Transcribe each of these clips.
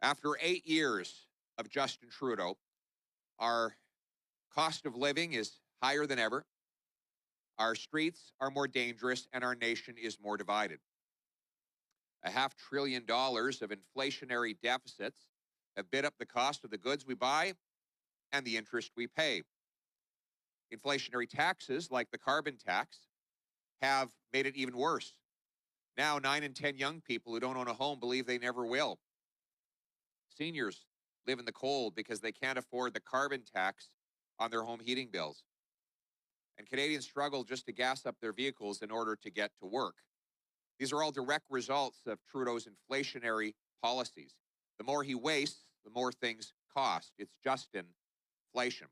After 8 years of Justin Trudeau, our cost of living is higher than ever. Our streets are more dangerous and our nation is more divided. $500 billion of inflationary deficits have bid up the cost of the goods we buy and the interest we pay. Inflationary taxes, like the carbon tax, have made it even worse. Now, 9 in 10 young people who don't own a home believe they never will. Seniors live in the cold because they can't afford the carbon tax on their home heating bills. And Canadians struggle just to gas up their vehicles in order to get to work. These are all direct results of Trudeau's inflationary policies. The more he wastes, the more things cost. It's just inflation.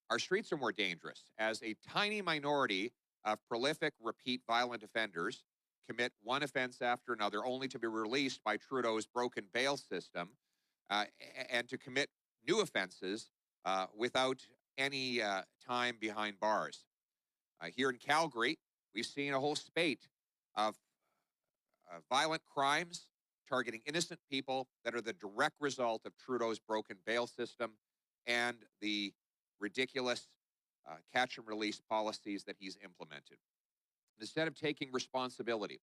Our streets are more dangerous as a tiny minority of prolific, repeat violent offenders commit one offense after another, only to be released by Trudeau's broken bail system and to commit new offenses without any time behind bars. Here in Calgary, we've seen a whole spate of violent crimes targeting innocent people that are the direct result of Trudeau's broken bail system and the ridiculous catch and release policies that he's implemented. Instead of taking responsibility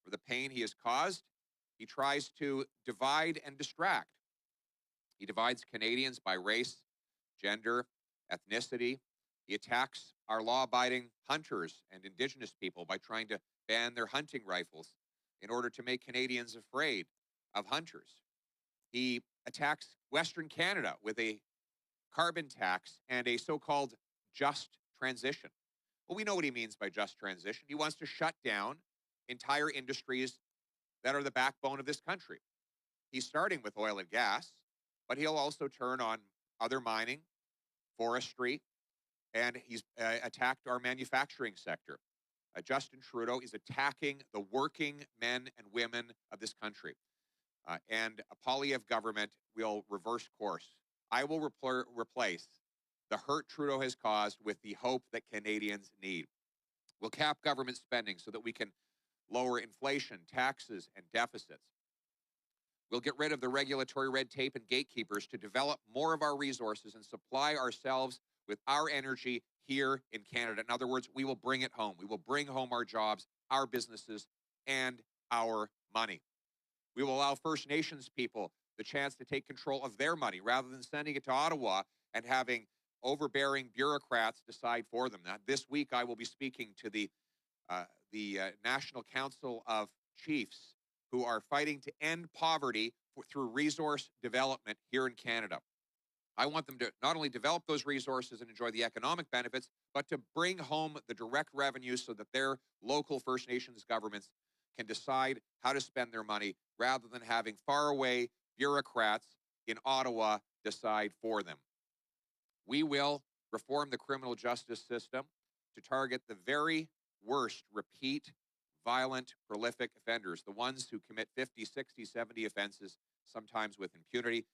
for the pain he has caused, he tries to divide and distract. He divides Canadians by race, gender, ethnicity. He attacks our law-abiding hunters and Indigenous people by trying to ban their hunting rifles in order to make Canadians afraid of hunters. He attacks Western Canada with a carbon tax and a so-called just transition. Well, we know what he means by just transition. He wants to shut down entire industries that are the backbone of this country. He's starting with oil and gas, but he'll also turn on other mining, forestry, and he's attacked our manufacturing sector. Justin Trudeau is attacking the working men and women of this country. And a Poilievre government will reverse course. I will replace the hurt Trudeau has caused with the hope that Canadians need. We'll cap government spending so that we can lower inflation, taxes, and deficits. We'll get rid of the regulatory red tape and gatekeepers to develop more of our resources and supply ourselves with our energy here in Canada. In other words, we will bring it home. We will bring home our jobs, our businesses, and our money. We will allow First Nations people the chance to take control of their money rather than sending it to Ottawa and having overbearing bureaucrats decide for them. Now, this week, I will be speaking to the National Council of Chiefs who are fighting to end poverty through resource development here in Canada. I want them to not only develop those resources and enjoy the economic benefits, but to bring home the direct revenues so that their local First Nations governments can decide how to spend their money rather than having faraway bureaucrats in Ottawa decide for them. We will reform the criminal justice system to target the very worst repeat, violent, prolific offenders, the ones who commit 50, 60, 70 offenses, sometimes with impunity.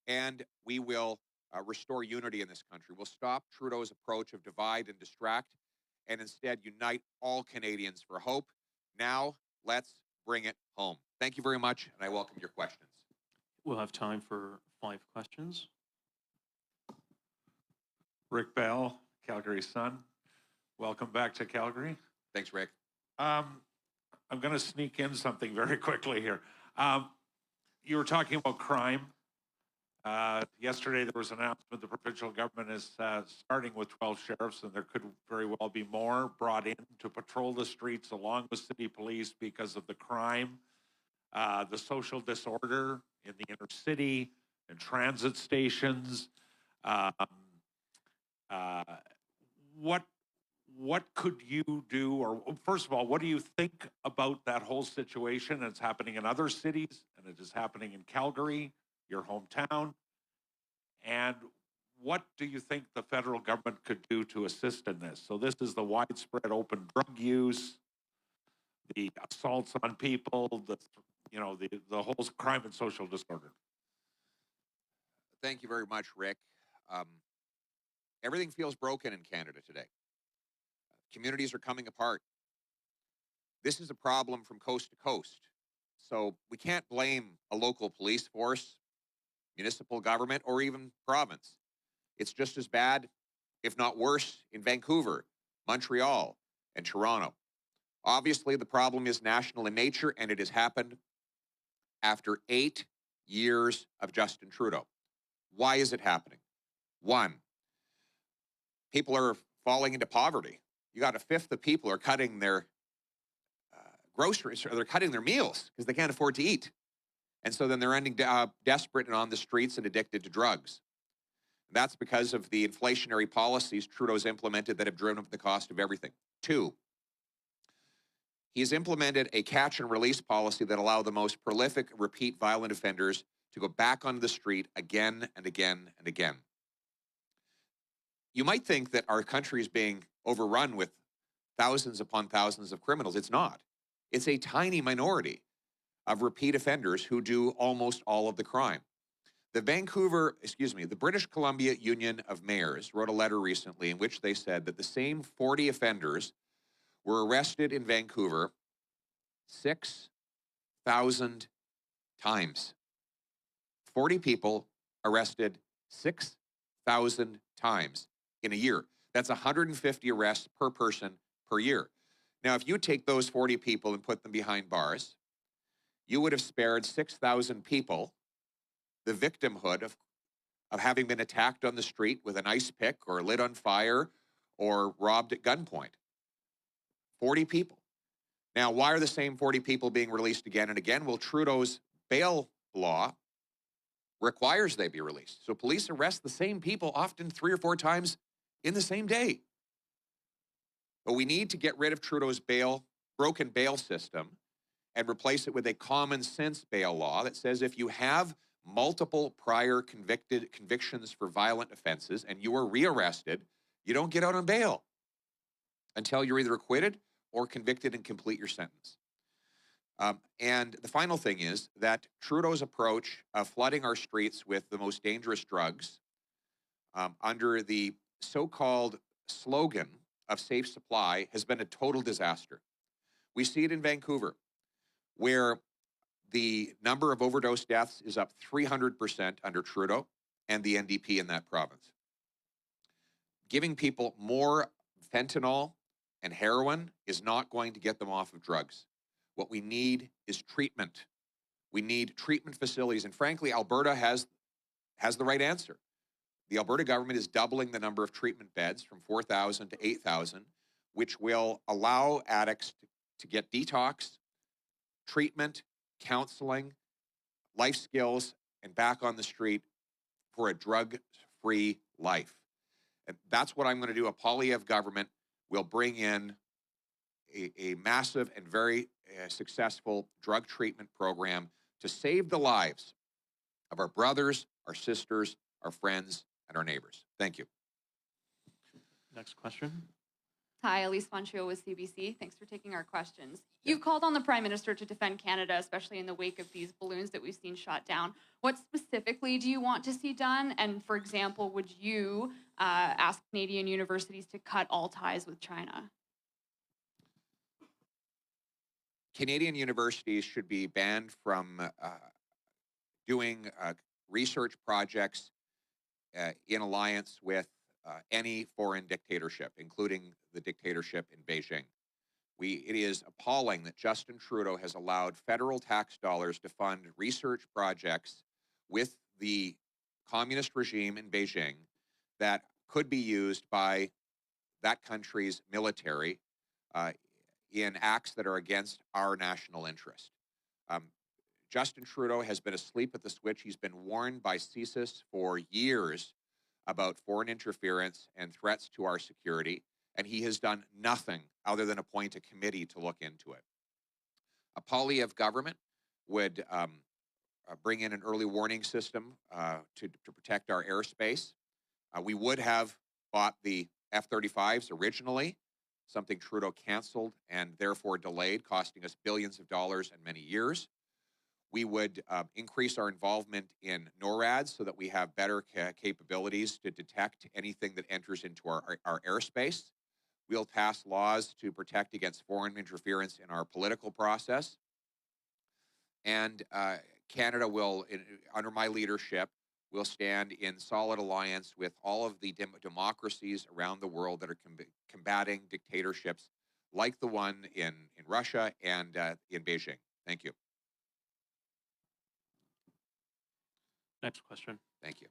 And we will restore unity in this country. We'll stop Trudeau's approach of divide and distract and instead unite all Canadians for hope. Now, let's bring it home. Thank you very much, and I welcome your questions. We'll have time for 5 questions. Rick Bell, Calgary Sun. Welcome back to Calgary. Thanks, Rick. I'm going to sneak in something very quickly here. You were talking about crime. Yesterday, there was an announcement the provincial government is starting with 12 sheriffs, and there could very well be more brought in to patrol the streets along with city police because of the crime, the social disorder in the inner city and transit stations. What could you do, or first of all, what do you think about that whole situation? It's happening in other cities, and it is happening in Calgary, your hometown. And what do you think the federal government could do to assist in this? So this is the widespread open drug use, the assaults on people, the whole crime and social disorder. Thank you very much, Rick. Everything feels broken in Canada today. Communities are coming apart. This is a problem from coast to coast. So we can't blame a local police force, municipal government, or even province. It's just as bad, if not worse, in Vancouver, Montreal, and Toronto. Obviously, the problem is national in nature, and it has happened after 8 years of Justin Trudeau. Why is it happening? One, people are falling into poverty. You got a fifth of people are cutting their groceries, or they're cutting their meals because they can't afford to eat. And so then they're ending desperate and on the streets and addicted to drugs. That's because of the inflationary policies Trudeau's implemented that have driven up the cost of everything. Two, he's implemented a catch and release policy that allow the most prolific repeat violent offenders to go back onto the street again and again and again. You might think that our country is being overrun with thousands upon thousands of criminals. It's not. It's a tiny minority of repeat offenders who do almost all of the crime. The British Columbia Union of Mayors wrote a letter recently in which they said that the same 40 offenders were arrested in Vancouver 6,000 times. 40 people arrested 6,000 times in a year. That's 150 arrests per person per year. Now, if you take those 40 people and put them behind bars, you would have spared 6,000 people the victimhood of having been attacked on the street with an ice pick or lit on fire or robbed at gunpoint. 40 people. Now, why are the same 40 people being released again and again? Well, Trudeau's bail law requires they be released. So police arrest the same people often 3 or 4 times in the same day. But we need to get rid of Trudeau's broken bail system and replace it with a common sense bail law that says if you have multiple prior convictions for violent offenses and you are rearrested, you don't get out on bail until you're either acquitted or convicted and complete your sentence. And the final thing is that Trudeau's approach of flooding our streets with the most dangerous drugs under the so-called slogan of safe supply has been a total disaster. We see it in Vancouver, where the number of overdose deaths is up 300% under Trudeau and the NDP in that province. Giving people more fentanyl and heroin is not going to get them off of drugs. What we need is treatment. We need treatment facilities. And frankly, Alberta has the right answer. The Alberta government is doubling the number of treatment beds from 4,000 to 8,000, which will allow addicts to get detox, treatment, counseling, life skills, and back on the street for a drug-free life. And that's what I'm going to do. A Poilievre government will bring in a massive and very successful drug treatment program to save the lives of our brothers, our sisters, our friends, and our neighbors. Thank you. Next question. Hi, Elise Fonchio with CBC. Thanks for taking our questions. You've called on the Prime Minister to defend Canada, especially in the wake of these balloons that we've seen shot down. What specifically do you want to see done? And for example, would you ask Canadian universities to cut all ties with China? Canadian universities should be banned from doing research projects in alliance with any foreign dictatorship, including the dictatorship in Beijing. It is appalling that Justin Trudeau has allowed federal tax dollars to fund research projects with the communist regime in Beijing that could be used by that country's military in acts that are against our national interest. Justin Trudeau has been asleep at the switch. He's been warned by CSIS for years about foreign interference and threats to our security, and he has done nothing other than appoint a committee to look into it. A Poilievre government would bring in an early warning system to protect our airspace. We would have bought the F-35s originally, something Trudeau canceled and therefore delayed, costing us billions of dollars and many years. We would increase our involvement in NORAD so that we have better capabilities to detect anything that enters into our airspace. We'll pass laws to protect against foreign interference in our political process. And Canada will, under my leadership, will stand in solid alliance with all of the democracies around the world that are combating dictatorships like the one in Russia and in Beijing. Thank you. Next question. Thank you.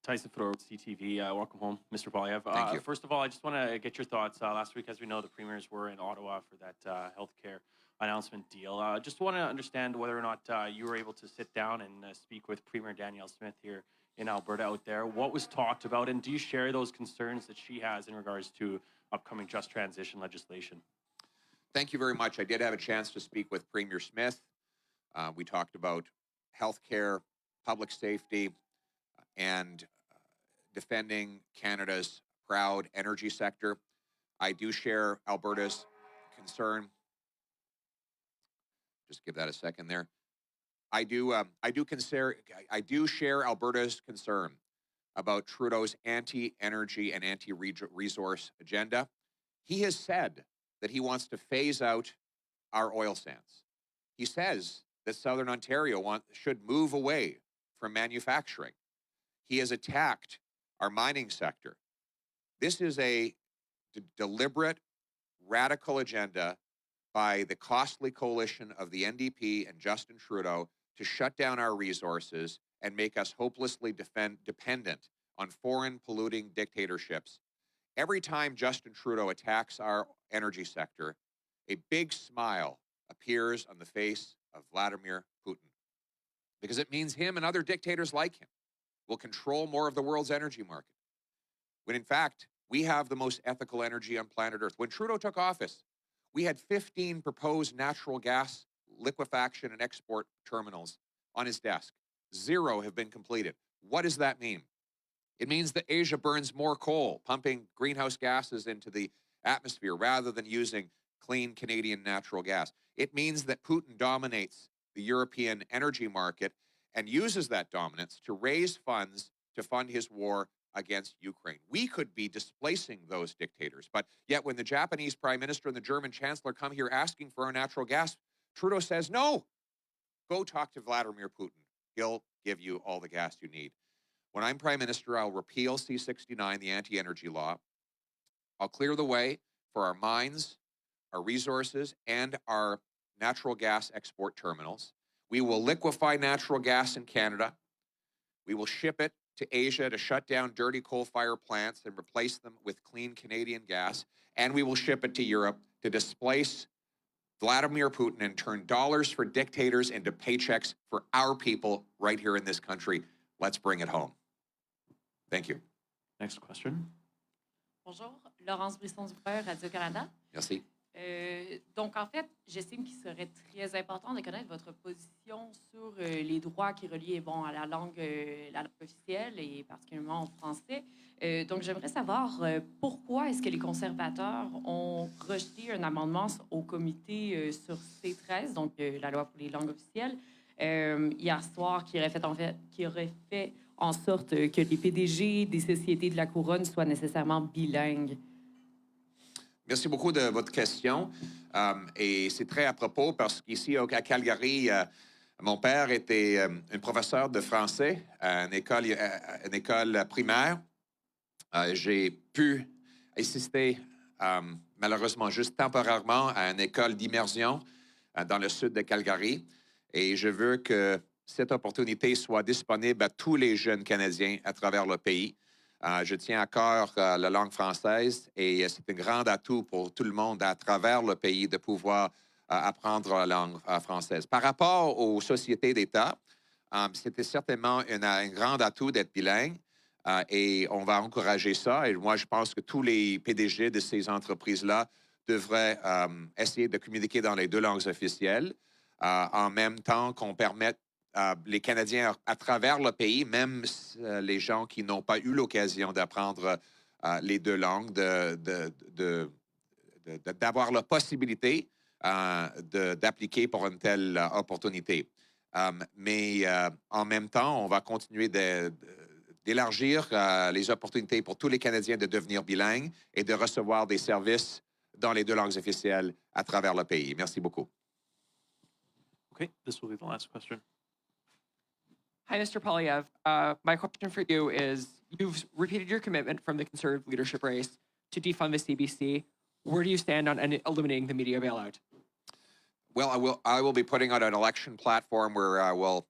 Tyson Fedor with CTV. Welcome home, Mr. Poilievre. Thank you. First of all, I just want to get your thoughts. Last week, as we know, the premiers were in Ottawa for that healthcare announcement deal. Just want to understand whether or not you were able to sit down and speak with Premier Danielle Smith here in Alberta out there. What was talked about, and do you share those concerns that she has in regards to upcoming just transition legislation? Thank you very much. I did have a chance to speak with Premier Smith. We talked about healthcare, public safety, and defending Canada's proud energy sector. I do share Alberta's concern. Just give that a second there. I do share Alberta's concern about Trudeau's anti-energy and anti-resource agenda. He has said that he wants to phase out our oil sands. He says that Southern Ontario should move away from manufacturing. He has attacked our mining sector. This is a deliberate, radical agenda by the costly coalition of the NDP and Justin Trudeau to shut down our resources and make us hopelessly dependent on foreign polluting dictatorships. Every time Justin Trudeau attacks our energy sector, a big smile appears on the face of Vladimir Putin, because it means him and other dictators like him will control more of the world's energy market, when in fact, we have the most ethical energy on planet Earth. When Trudeau took office, we had 15 proposed natural gas liquefaction and export terminals on his desk. 0 have been completed. What does that mean? It means that Asia burns more coal, pumping greenhouse gases into the atmosphere rather than using clean Canadian natural gas. It means that Putin dominates the European energy market and uses that dominance to raise funds to fund his war against Ukraine. We could be displacing those dictators, but yet when the Japanese Prime Minister and the German Chancellor come here asking for our natural gas, Trudeau says, no, go talk to Vladimir Putin. He'll give you all the gas you need. When I'm Prime Minister, I'll repeal C-69, the anti-energy law. I'll clear the way for our mines, our resources, and our natural gas export terminals. We will liquefy natural gas in Canada. We will ship it to Asia to shut down dirty coal-fired plants and replace them with clean Canadian gas. And we will ship it to Europe to displace Vladimir Putin and turn dollars for dictators into paychecks for our people right here in this country. Let's bring it home. Thank you. Next question. Bonjour, Laurence Brisson du Peur, Radio-Canada. Merci. Donc, en fait, j'estime qu'il serait très important de connaître votre position sur les droits qui relient à la langue officielle et particulièrement au français. Donc, j'aimerais savoir pourquoi est-ce que les conservateurs ont rejeté un amendement au comité sur C13, donc la loi pour les langues officielles, hier soir, qui aurait fait en sorte que les PDG des sociétés de la couronne soient nécessairement bilingues. Merci beaucoup de votre question. Et c'est très à propos parce qu'ici, à Calgary, mon père était un professeur de français à une école primaire. J'ai pu assister, malheureusement, juste temporairement à une école d'immersion dans le sud de Calgary. Et je veux que cette opportunité soit disponible à tous les jeunes Canadiens à travers le pays. Je tiens à cœur la langue française et c'est un grand atout pour tout le monde à travers le pays de pouvoir apprendre la langue française. Par rapport aux sociétés d'État, c'était certainement un grand atout d'être bilingue et on va encourager ça. Et moi, je pense que tous les PDG de ces entreprises-là devraient essayer de communiquer dans les 2 langues officielles en même temps qu'on permette les Canadiens à travers le pays, même les gens qui n'ont pas eu l'occasion d'apprendre les 2 langues, d'avoir la possibilité d'appliquer pour une telle opportunité. Mais en même temps, on va continuer d'élargir les opportunités pour tous les Canadiens de devenir bilingues et de recevoir des services dans les 2 langues officielles à travers le pays. Merci beaucoup. Okay, this will be the last question. Hi, Mr. Poilievre. My question for you is, you've repeated your commitment from the Conservative leadership race to defund the CBC. Where do you stand on eliminating the media bailout? Well, I will be putting out an election platform where I will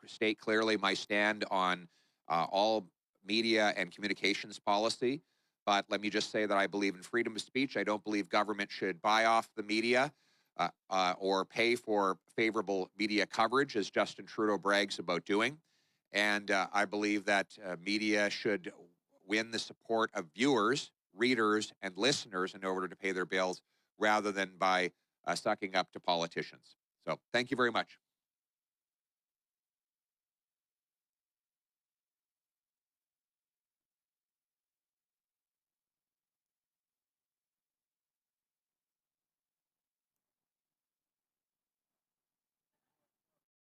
state clearly my stand on all media and communications policy. But let me just say that I believe in freedom of speech. I don't believe government should buy off the media or pay for favorable media coverage, as Justin Trudeau brags about doing. And I believe that media should win the support of viewers, readers, and listeners in order to pay their bills rather than by sucking up to politicians. So thank you very much.